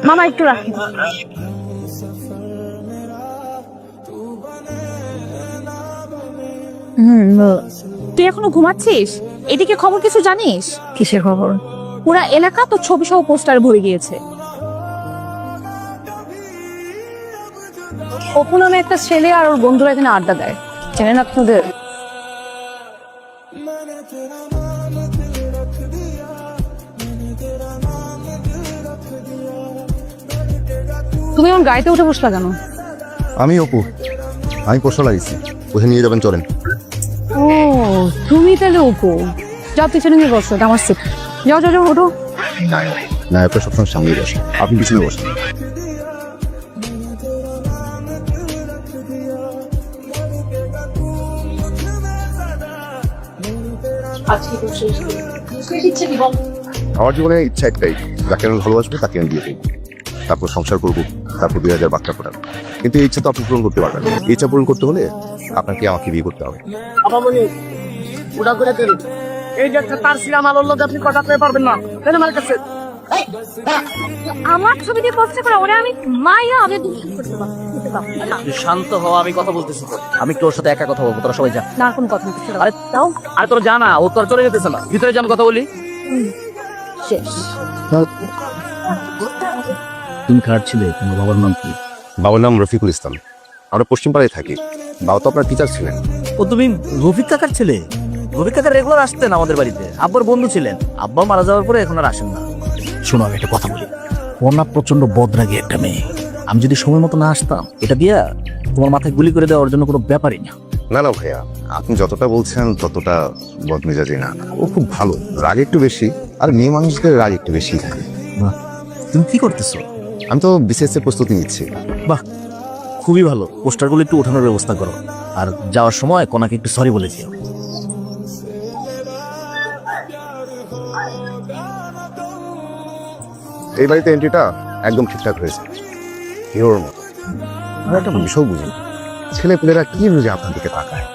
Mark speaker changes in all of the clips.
Speaker 1: মামা একটু রাখি। তুই এখনো ঘুমাচ্ছিস? এদিকে খবর কিছু জানিস? কিসের খবর? পুরা এলাকা তো ছবি সহ পোস্টার ভরে গিয়েছে। অপু নামে একটা ছেলে আর ওর বন্ধুরা এখানে আড্ডা দেয়, চেনেন আপনাদের? তুমি আমার গাড়িতে উঠে বসলা কেন?
Speaker 2: আমি অপু, আমি পোস্টার লাগিয়েছি, ওখানে নিয়ে যাবেন, চলেন।
Speaker 1: ও তুমি তাহলে অপু, যাও পিছনে নিয়ে বসো, এটা আমার সিট। যাও যাও যাও, ওঠো।
Speaker 2: না, আপনার সবসময় সামনে বসেন, আপনি পিছনে বসেন। আমার জীবনে ইচ্ছা একটাই, যাকে আমি ভালোবাসবো তাকে আমি বিয়ে করবো, তারপর সংসার করবো, তারপর 2000 বাচ্চা ফোটাবো। কিন্তু এই ইচ্ছা তো আপনি পূরণ করতে পারবেন। এই ইচ্ছা পূরণ করতে হলে আপনাকে আমাকে বিয়ে করতে হবে।
Speaker 3: এই যে একটা তার ছিল আমার লোক, আপনি কথা পেয়ে পারবেন না, তাই আমার কাছে
Speaker 1: আমার ছবি দিয়ে পোস্ট করে ওরে আমি মাইয়া আমি
Speaker 3: শান্ত হওয়া, আমি কথা বলতেছি তো। আমি তোর সাথে একা কথা বলবো, তোরা সবাই যা।
Speaker 1: না কোন কথা বলতে।
Speaker 3: আরে তাও, আরে তোরা জানা, ও তোর চলে যেতেছে না, ভিতরে যে আমি কথা বলি।
Speaker 1: শেষ।
Speaker 3: তুমি কার ছিলে? তোমার বাবার নাম কি?
Speaker 2: বাবার নাম রফিকুল ইসলাম, আমরা পশ্চিমপাড়ায় থাকি। বাবা তো আপনার টিচার ছিলেন।
Speaker 3: ও তুমি রফিক কাকার ছেলে? রফিক কাকা রেগুলার আসতেন আমাদের বাড়িতে, আব্বার বন্ধু ছিলেন। আব্বা মারা যাওয়ার পরে এখন আর আসেন না। শোনো, আমি একটা কথা বলি, ওর না প্রচন্ড বদরাগী একটা মেয়ে। আমি যদি সময় মতো না আসতাম, এটা দিয়া তোমার মাথায় গুলি করে দেওয়ার জন্য কোনো ব্যাপারই না।
Speaker 2: না না ভাইয়া, আপনি যতটা বলছেন ততটা বদমেজাজি না। ও খুব ভালো, রাগ একটু বেশি, আর মেয়ে মানুষদের রাগ একটু বেশি থাকে।
Speaker 3: বাহ, তুমি কি করতেছো?
Speaker 2: আমি তো বিসিএস এর প্রস্তুতি নিচ্ছি।
Speaker 3: বাহ, খুবই ভালো। পোস্টারগুলো একটু ওঠানোর ব্যবস্থা করো, আর যাওয়ার সময় কোনাকে একটু সরি বলে দিও।
Speaker 2: এই বাড়িতে এন্ট্রিটা একদম ঠিকঠাক হয়েছে, হিরোর মতো। আর একটা বিষয় বুঝি, ছেলে পেলেরা কি বুঝে আপনার দিকে তাকায়,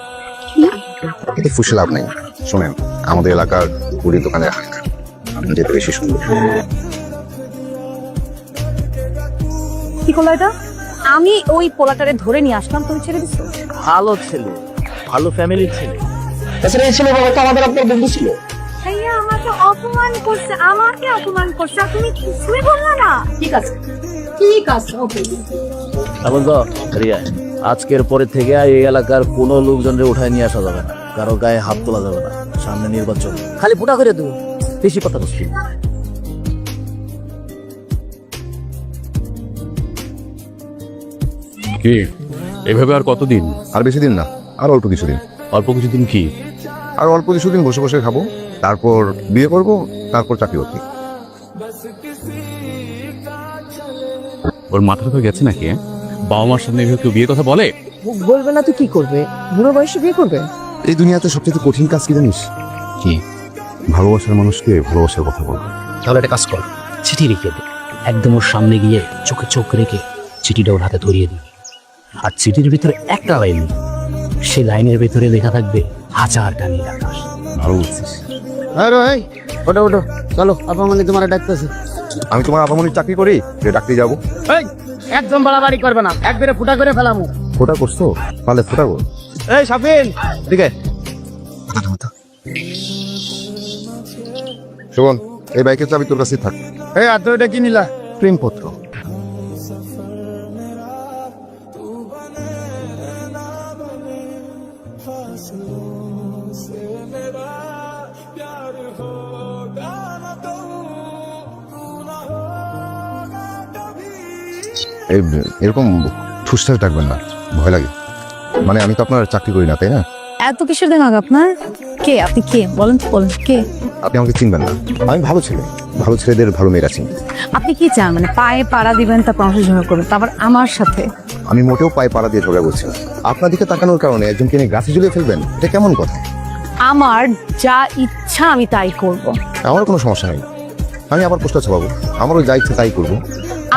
Speaker 2: এতে ফুসে লাভ নেই। শোনেন, আমাদের এলাকার পুরী দোকানে আপনি যেতে বেশি সুন্দর।
Speaker 1: কি করলো এটা? আমি ওই পোলাটারে ধরে নিয়ে আসলাম, তুমি ছেড়ে দিছো?
Speaker 3: ভালো ছেলে, ভালো ফ্যামিলির ছেলে। তাছাড়া এই ছেলে বাবা তো আমাদের আপনার বন্ধু ছিল।
Speaker 1: ভাইয়া আমাকে অপমান করছে, আমাকে অপমান করছে, আর তুমি কিছুই বললা না। ঠিক আছে ঠিক আছে, ওকে।
Speaker 3: এখন তো রিয়া, আজকের পরে থেকে এই এলাকার কোনো লোকজনকে উঠায় নিয়ে আসা যাবে না, কারো গায়ে হাত তোলা যাবে না। সামনে নির্বাচন, খালি ফুটা করে দেবো, বেশি কথা বলছি।
Speaker 4: কি এভাবে আর কতদিন?
Speaker 2: আর বেশি দিন না, আর অল্প কিছুদিন।
Speaker 4: অল্প কিছুদিন কি?
Speaker 2: আর অল্প কিছুদিন বসে বসে খাবো, তারপর বিয়ে করব, তারপর চাকরি বাকরি।
Speaker 4: ওর মাথাটা তো গেছে নাকি? বাবা মার সামনে এভাবে কেউ বিয়ে কথা বলে?
Speaker 5: বলবে না তো কি করবে? বুড়ো বয়সে বিয়ে করবে?
Speaker 2: এই দুনিয়াতে সবচেয়ে কঠিন কাজ কি জানিস?
Speaker 4: কি?
Speaker 2: ভালোবাসার মানুষকে ভালোবাসার কথা বল।
Speaker 6: তাহলে একটা কাজ কর, চিঠি লিখে দে, একদম ওর সামনে গিয়ে চোখে চোখ রেখে চিঠিটা ওর হাতে ধরিয়ে দিবি। আর চিঠির ভিতরে একটা লাইন, সেই লাইনের ভিতরে লেখা থাকবে হাজারটা নীল আকাশ।
Speaker 2: ভালো বলছিস।
Speaker 5: আরে এই ওঠো ওঠো, চলো, আপা মানে তোমার ডাকতেছে।
Speaker 2: আমি তোমার আপামনির চাকরি করি যে ডাকতে যাবো?
Speaker 5: এই একদম বাড়াবাড়ি করবে না, একবারে ফুটা করে ফেলামু।
Speaker 2: ফোটা করছো, পারলে ফোটা কর।
Speaker 5: এই সাফিন,
Speaker 2: দিকে শোন, এই বাইকের চাবি তোর কাছে থাক।
Speaker 5: এই আর তো এটা কি নিলা?
Speaker 2: প্রেমপত্র। এরকম ঠুসঠাস ডাকবেন না, ভয় লাগে। মানে আমি তো আপনার চাকরি করি না, তাই না?
Speaker 1: এত কিসের দেমাগ আপনার? কে আপনি? কে বলেন তো, বলেন কে
Speaker 2: আপনি আমাকে চিনবেন না। আমি ভালো ছেলে, ভালো ছেলেদের ভালো মেয়েরা চিনি।
Speaker 1: আপনি? কি চান মানে পায়ে পাড়া দিবেন, তারপর আমার সাথে ঝগড়া করবেন, তারপর আমার সাথে?
Speaker 2: আমি মোটেও পায়ে পাড়া দিয়ে ঝগড়া করছি না। আপনার দিকে তাকানোর কারণে একজনকে নিয়ে গাছে ঝুলিয়ে ফেলবেন, এটা কেমন কথা?
Speaker 1: আমার যা ইচ্ছা আমি তাই করব।
Speaker 2: আমার কোনো সমস্যা নেই, আমি আবার পোস্টার ছাপাবো, আমারও যা ইচ্ছে তাই করবো।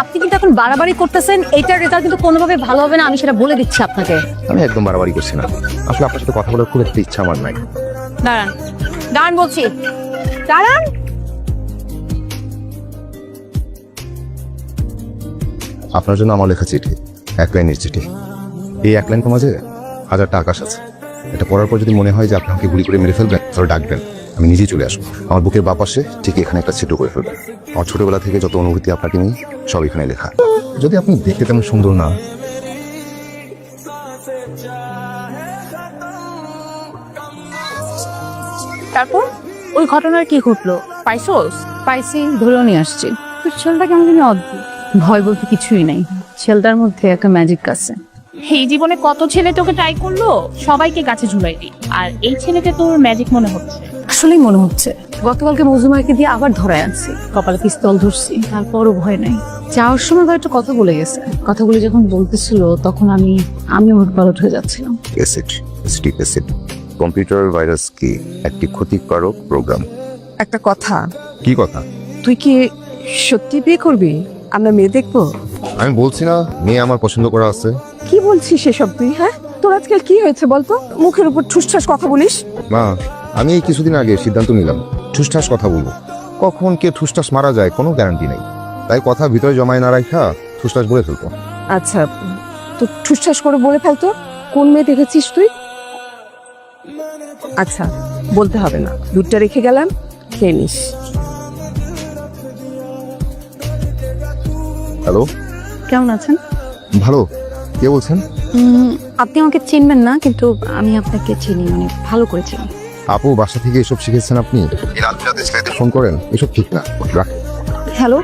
Speaker 1: আপনি কিন্তু এখন বাড়াবাড়ি করতেছেন, এটার রেজাল্ট কিন্তু কোনোভাবে ভালো হবে না, আমি সেটা বলে দিচ্ছি আপনাকে।
Speaker 2: আমি একদম বাড়াবাড়ি করছি না, আসলে আপনার সাথে কথা বলার খুব একটা ইচ্ছা আমার নাই।
Speaker 1: দাঁড়ান, দাঁড়ান বলছি, দাঁড়ান।
Speaker 2: আপনার জন্য আমার লেখা চিঠি, 1 লাইনের চিঠি। এই 1 লাইন মাঝে 1000টা আকাশ আছে। এটা পড়ার পর যদি মনে হয় যে আপনি আমাকে গুলি করে মেরে ফেলবেন, তাহলে ডাকবেন, আমি নিজেই চলে আসবো। আমার বুকের বাঁ পাশে ঠিক এখানে একটা ছিদ্র করে ফেলবেন। আমার ছোটবেলা থেকে যত অনুভূতি আপনাকে নিয়ে সব এখানে লেখা। যদি আপনি দেখতে তেমন সুন্দর না,
Speaker 1: তারপর ওই ঘটনার কি ঘটলো পাইছোস?
Speaker 7: পাইছি, ধরেও নিয়ে আসছি। তোর ছেলেটা কেমন জানি অদ্ভুত, ভয় বলতে কিছুই নাই। ছেলেটার মধ্যে একটা ম্যাজিক আছে।
Speaker 1: এই জীবনে কত ছেলে তোকে ট্রাই করলো, সবাইকে গাছে ঝুলাই দি, আর এই ছেলেকে তোর ম্যাজিক মনে হচ্ছে।
Speaker 7: আসলেই মনে হচ্ছে গতকালকে মজুমাকে দিয়ে আবার ধরায় আনছি, কপালে পিস্তল ধরছি, তারপরও ভয় নাই। যাওয়ার সময় আবার একটা কথা বলে গেছে। কথাগুলি যখন বলতেছিল তখন আমি উৎপালট হয়ে যাচ্ছিলাম।
Speaker 2: অ্যাসিড কম্পিউটার ভাইরাস কি একটি ক্ষতিকারক প্রোগ্রাম।
Speaker 8: একটা কথা,
Speaker 2: কি কথা?
Speaker 8: তুই কি সত্যি বিয়ে করবি? আমরা মেয়ে দেখবো।
Speaker 2: আমি বলছি না মেয়ে আমার পছন্দ করা আছে।
Speaker 8: কি বলছিস সেসব তুই? হ্যাঁ, তোর আজকাল কি হয়েছে বলতো? মুখের উপর ঠুসঠাস কথা বলিস।
Speaker 2: মা, আমি এই কিছুদিন আগে সিদ্ধান্ত নিলাম ঠুসঠাস কথা বলবো। কখন কে ঠুসঠাস মারা যায় কোনো গ্যারান্টি নেই, তাই কথা ভিতরে জমায় না রাখা ঠুসঠাস বলে ফেলবো।
Speaker 8: আচ্ছা, তো ঠুসঠাস করে বলে ফেলতো। কোন মেয়ে দেখেছিস তুই? আচ্ছা, বলতে হবে না, দুধটা রেখে গেলাম, খেয়ে নিস।
Speaker 2: হ্যালো,
Speaker 7: কেমন আছেন?
Speaker 2: ভালো। কে বলছেন?
Speaker 7: আপনি আমাকে চিনবেন না, কিন্তু আমি আপনাকে চিনি, মানে ভালো করে চিনি।
Speaker 2: আপু, বাসা থেকে এসব শিখেছেন আপনি? রাতে রাতে ছেলেদের ফোন করেন, এসব ঠিক না। রাখ।
Speaker 7: হ্যালো,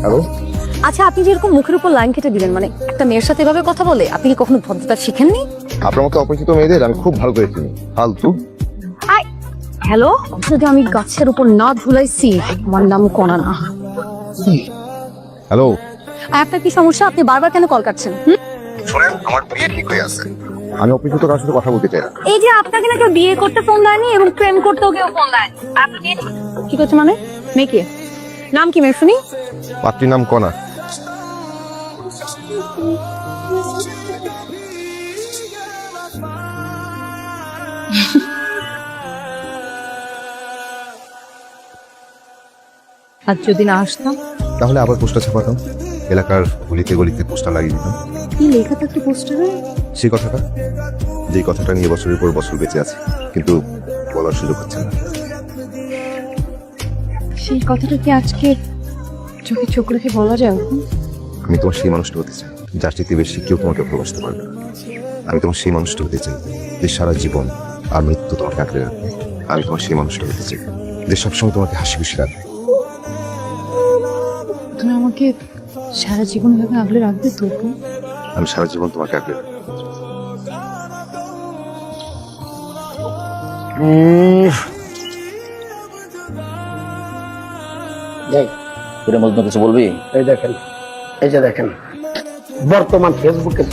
Speaker 2: হ্যালো,
Speaker 7: আচ্ছা, আপনি যেরকম মুখের উপর লাইন কেটে দিলেন, মানে একটা মেয়ের সাথে এভাবে কথা বলে, আপনি কি কখনো ভদ্রতা শিখেননি?
Speaker 2: আপনার মতো অপরিচিত মেয়েদের আমি খুব ভালো করে চিনি। ফালতু।
Speaker 7: হ্যালো, যদি আমি গাছের উপর না ঝুলাইছি, আমার নাম কণা না।
Speaker 2: হ্যালো,
Speaker 7: আর আপনার কি সমস্যা? আপনি বারবার কেন কল কাটছেন?
Speaker 2: শুনেন, আমার বিয়ে ঠিক হয়ে আছে। আমি অপরিচিত কারোর সাথে কথা বলতে চাই না।
Speaker 7: এই যে আপনাকে না কেউ বিয়ে করতে ফোন দেয়নি এবং প্রেম করতেও কেউ ফোন দেয়, আপনি কি করছে? মানে মেয়ে কি? নাম কি মেয়ে শুনি?
Speaker 2: পাত্রীর নাম কণা।
Speaker 7: আর যদি না আসতাম?
Speaker 2: তাহলে আবার পোস্টার ছাপাতাম, এলাকার গলিতে গলিতে পোস্টার লাগিয়ে দিতাম।
Speaker 7: কি লেখা থাকতো পোস্টারে?
Speaker 2: সেই কথাটা, যে কথাটা নিয়ে বছরের পর বছর বেঁচে আছে, কিন্তু বলার সুযোগ হচ্ছে না।
Speaker 7: সেই কথাটা কি আজকে চোখে চোখ রেখে বলা যায়?
Speaker 2: আমি তোমার সেই মানুষটা হতে চাই যার চাইতে বেশি কেউ তোমাকে ভালোবাসতে পারবে না। আমি তোমার সেই মানুষটা হতে চাই যে সারা জীবন আর মৃত্যু তোমাকে আঁকড়ে রাখবে। আমি তোমার সেই মানুষটা হতে চাই যে সবসময় তোমাকে হাসি খুশি রাখবে।
Speaker 7: তুমি আমাকে সারা জীবন ভাবে আগলে রাখবে তো?
Speaker 2: আমি সারা জীবন তোমাকে আঁকড়ে রাখবো।
Speaker 3: কিছু বলবি?
Speaker 5: এই দেখেন, এই যে দেখেন, বর্তমান ফেসবুকে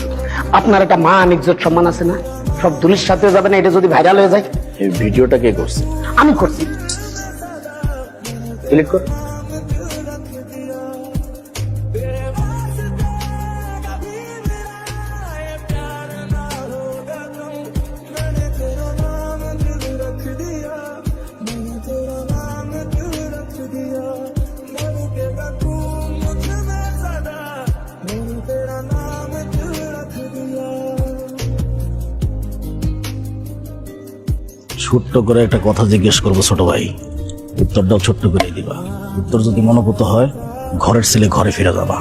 Speaker 5: আপনার একটা মান ইজ্জত সম্মান আছে না, সব দুলিশ সাথে যাবে না। এটা যদি ভাইরাল হয়ে যায়।
Speaker 3: এই ভিডিওটা কে করছে?
Speaker 5: আমি করছি। ডিলিট কর।
Speaker 3: ছোট্ট করে একটা কথা জিজ্ঞেস করবো ছোট ভাই, উত্তরটাও ছোট্ট করে দিবা। উত্তর যদি মনোপুত হয়, ঘরের ছেলে ঘরে ফিরে যাবা,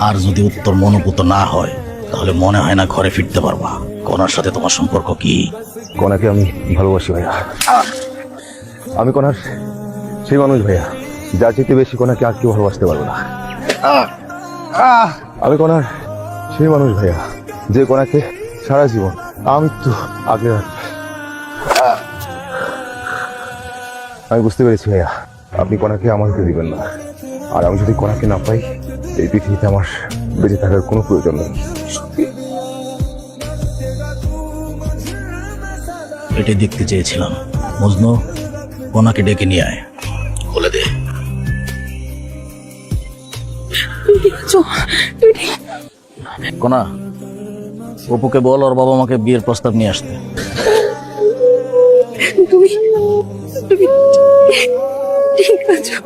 Speaker 3: আর যদি উত্তর মনোপুত না হয়, তাহলে মনে হয় না ঘরে ফিরতে পারবা। কণার সাথে তোমার সম্পর্ক কি?
Speaker 2: কণাকে আমি ভালোবাসি ভাইয়া। আমি কণার সেই মানুষ ভাইয়া যার চাইতে বেশি কণাকে আর কেউ ভালোবাসতে পারবো না। আমি কণার সেই মানুষ ভাইয়া যে কণাকে সারা জীবন আমি তো আগলে রাখবো। আমি বুঝতে পেরেছি ভাইয়া, আপনি কণাকে আমাকে দিবেন না, আর আমি যদি কণাকে না পাই, এই পৃথিবীতে আমার বেঁচে থাকার কোনো প্রয়োজন নেই।
Speaker 3: এটাই দেখতে চেয়েছিলাম। মজনু, কণাকে ডেকে নিয়ে আয়, বলে দে। কণা, অপুকে বল ওর বাবা মাকে বিয়ের প্রস্তাব নিয়ে আসতে।
Speaker 8: তুমি তুমি ঠিক আছো?